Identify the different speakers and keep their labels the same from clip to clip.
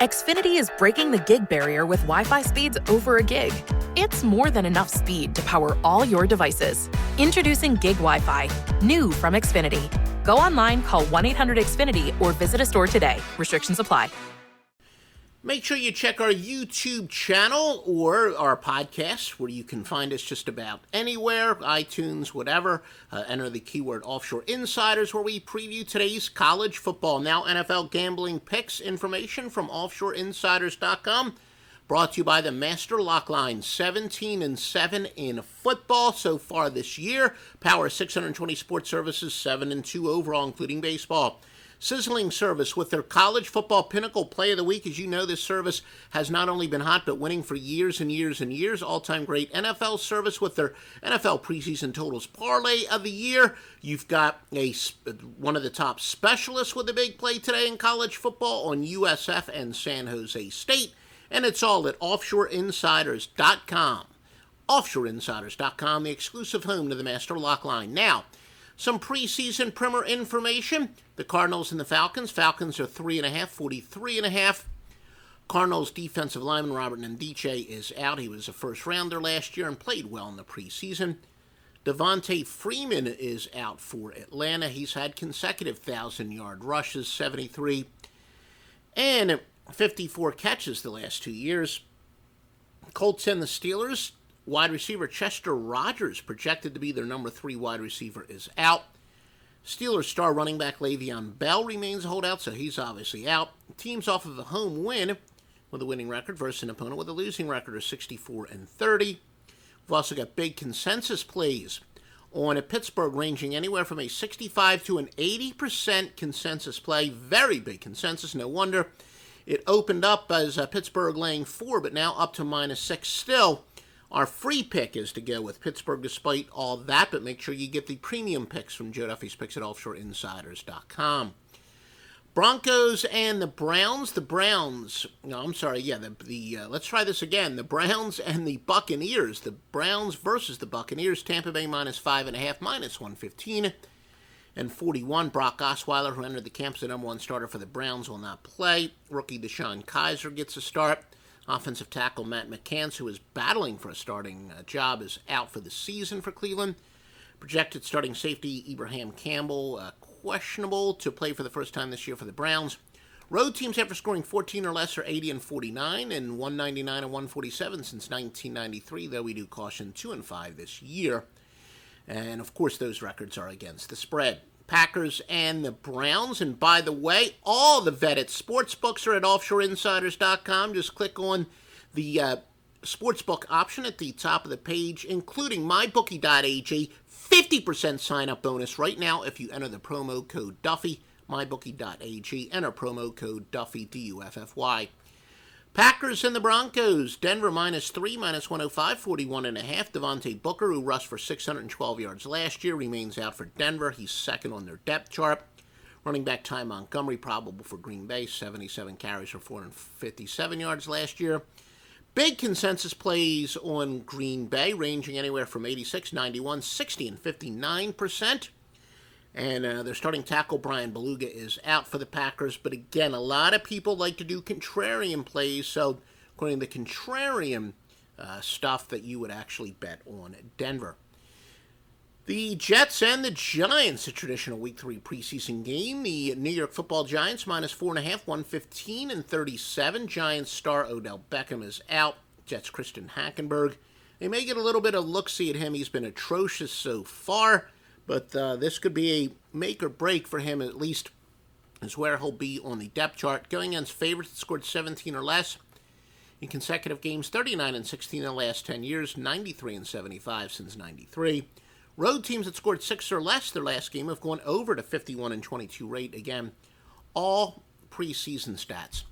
Speaker 1: Xfinity is breaking the gig barrier with Wi-Fi speeds over a gig. It's more than enough speed to power all your devices. Introducing Gig Wi-Fi, new from Xfinity. Go online, call 1-800-XFINITY, or visit a store today. Restrictions apply.
Speaker 2: Make sure you check our YouTube channel or our podcast, where you can find us just about anywhere, iTunes, whatever. Enter the keyword Offshore Insiders, where we preview today's college football, now NFL gambling picks, information from offshoreinsiders.com. Brought to you by the Master Lock Line, 17-7 in football so far this year. Power 620 sports services, 7-2 overall, including baseball. Sizzling service with their college football pinnacle play of the week. As you know, this service has not only been hot, but winning for years and years and years. All-time great NFL service with their NFL preseason totals parlay of the year. You've got one of the top specialists with a big play today in college football on USF and San Jose State. And it's all at offshoreinsiders.com. Offshoreinsiders.com, the exclusive home to the Master Lock Line. Now, some preseason primer information. The Cardinals and the Falcons. Falcons are 3.5, 43.5. Cardinals defensive lineman Robert Ndiche is out. He was a first rounder last year and played well in the preseason. Devontae Freeman is out for Atlanta. He's had consecutive 1,000-yard rushes, 73, and 54 catches the last 2 years. Colts and the Steelers. Wide receiver Chester Rogers, projected to be their number 3 wide receiver, is out. Steelers star running back Le'Veon Bell remains a holdout, so he's obviously out. Teams off of a home win with a winning record versus an opponent with a losing record of 64-30. We've also got big consensus plays on a Pittsburgh, ranging anywhere from a 65 to an 80% consensus play. Very big consensus, no wonder. It opened up as Pittsburgh laying 4, but now up to -6 still. Our free pick is to go with Pittsburgh despite all that, but make sure you get the premium picks from Joe Duffy's picks at offshoreinsiders.com. Broncos and the Browns. Let's try this again. The Browns and the Buccaneers. The Browns versus the Buccaneers. Tampa Bay -5.5, -115. And 41, Brock Osweiler, who entered the camp as the number 1 starter for the Browns, will not play. Rookie Deshaun Kaiser gets a start. Offensive tackle Matt McCants, who is battling for a starting job, is out for the season for Cleveland. Projected starting safety Ibrahim Campbell, questionable to play for the first time this year for the Browns. Road teams, after scoring 14 or less, are 80-49 and 199 and 147 since 1993, though we do caution 2-5 this year. And, of course, those records are against the spread. Packers and the Browns. And by the way, all the vetted sportsbooks are at offshoreinsiders.com. Just click on the sportsbook option at the top of the page, including mybookie.ag. 50% sign-up bonus right now if you enter the promo code Duffy. Mybookie.ag. Enter promo code Duffy, D-U-F-F-Y. Packers and the Broncos. Denver -3, -105, 41.5. Devontae Booker, who rushed for 612 yards last year, remains out for Denver. He's second on their depth chart. Running back Ty Montgomery, probable for Green Bay, 77 carries for 457 yards last year. Big consensus plays on Green Bay, ranging anywhere from 86, 91, 60, and 59%. And their starting tackle, Brian Beluga, is out for the Packers. But again, a lot of people like to do contrarian plays. So according to the contrarian stuff, that you would actually bet on Denver. The Jets and the Giants, a traditional Week 3 preseason game. The New York Football Giants, -4.5, 115 and 37. Giants star Odell Beckham is out. Jets Christian Hackenberg. They may get a little bit of look-see at him. He's been atrocious so far. But this could be a make or break for him, at least, is where he'll be on the depth chart. Going against favorites that scored 17 or less in consecutive games, 39-16 in the last 10 years, 93-75 since 93. Road teams that scored 6 or less their last game have gone over to 51-22 rate. Again, all preseason stats.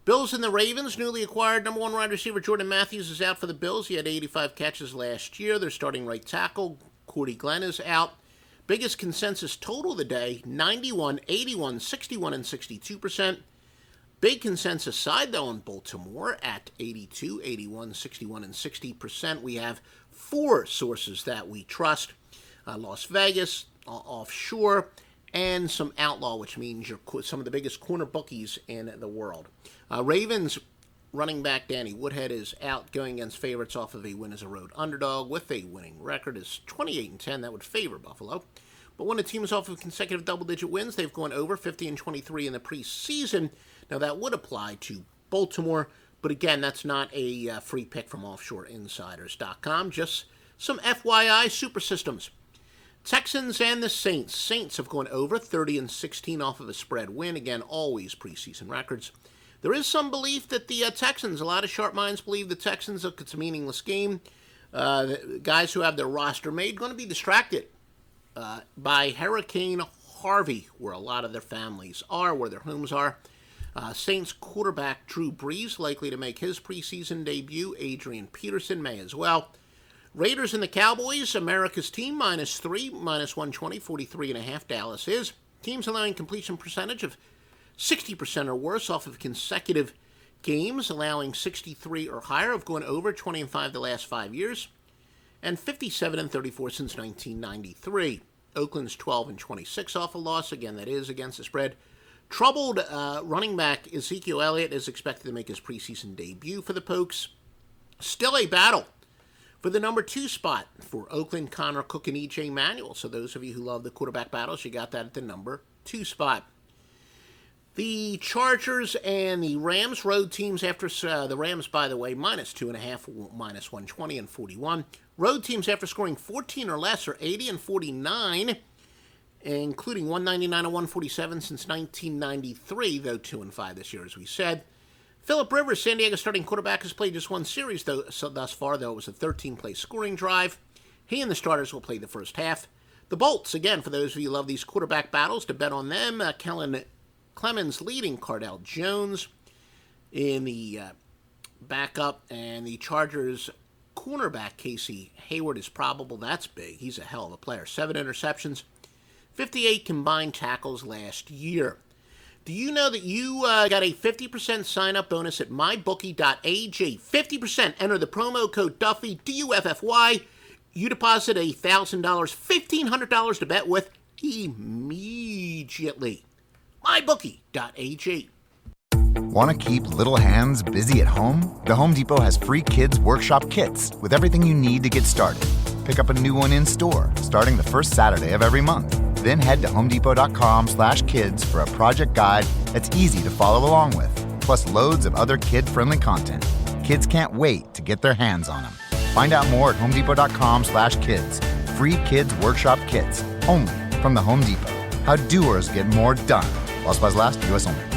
Speaker 2: Bills and the Ravens. Newly acquired number 1 wide receiver Jordan Matthews is out for the Bills. He had 85 catches last year. Their starting right tackle Cordy Glenn is out. Biggest consensus total of the day, 91, 81, 61, and 62%. Big consensus side, though, on Baltimore at 82, 81, 61, and 60%. We have 4 sources that we trust. Las Vegas, offshore, and some outlaw, which means some of the biggest corner bookies in the world. Ravens running back Danny Woodhead is out going against favorites off of a win as a road underdog with a winning record is 28-10. That would favor Buffalo. But when a team is off of consecutive double-digit wins, they've gone over 50-23 in the preseason. Now, that would apply to Baltimore, but again, that's not a free pick from offshoreinsiders.com. Just some FYI super systems. Texans and the Saints. Saints have gone over 30-16 off of a spread win. Again, always preseason records. There is some belief that the Texans, a lot of sharp minds believe the Texans, look, it's a meaningless game. The guys who have their roster made going to be distracted by Hurricane Harvey, where a lot of their families are, where their homes are. Saints quarterback Drew Brees likely to make his preseason debut. Adrian Peterson may as well. Raiders and the Cowboys, America's team, -3, -120, 43.5 Dallas is. Teams allowing completion percentage of 60% or worse off of consecutive games, allowing 63 or higher, have gone over 20-5 the last 5 years, and 57-34 since 1993. Oakland's 12-26 off a loss. Again, that is against the spread. Troubled running back Ezekiel Elliott is expected to make his preseason debut for the Pokes. Still a battle for the number 2 spot for Oakland, Connor Cook and E.J. Manuel. So those of you who love the quarterback battles, you got that at the number 2 spot. The Chargers and the Rams, road teams after the Rams, by the way, -2.5, -120 and 41. Road teams after scoring 14 or less are 80 and 49, including 199 and 147 since 1993, though 2-5 this year, as we said. Phillip Rivers, San Diego starting quarterback, has played just one series thus far, though it was a 13-play scoring drive. He and the starters will play the first half. The Bolts, again, for those of you who love these quarterback battles, to bet on them, Kellen Clemens leading Cardell Jones in the backup, and the Chargers cornerback Casey Hayward is probable. That's big. He's a hell of a player. 7 interceptions, 58 combined tackles last year. Do you know that you got a 50% sign-up bonus at mybookie.ag? 50%. Enter the promo code Duffy, D-U-F-F-Y. You deposit $1,000, $1,500 to bet with immediately. mybookie.ag.
Speaker 3: Want to keep little hands busy at home? The Home Depot has free kids workshop kits with everything you need to get started. Pick up a new one in store starting the first Saturday of every month. Then head to homedepot.com/kids for a project guide that's easy to follow along with, plus loads of other kid-friendly content. Kids can't wait to get their hands on them. Find out more at homedepot.com/kids. Free kids workshop kits, only from the Home Depot. How doers get more done. While supplies last, U.S. only.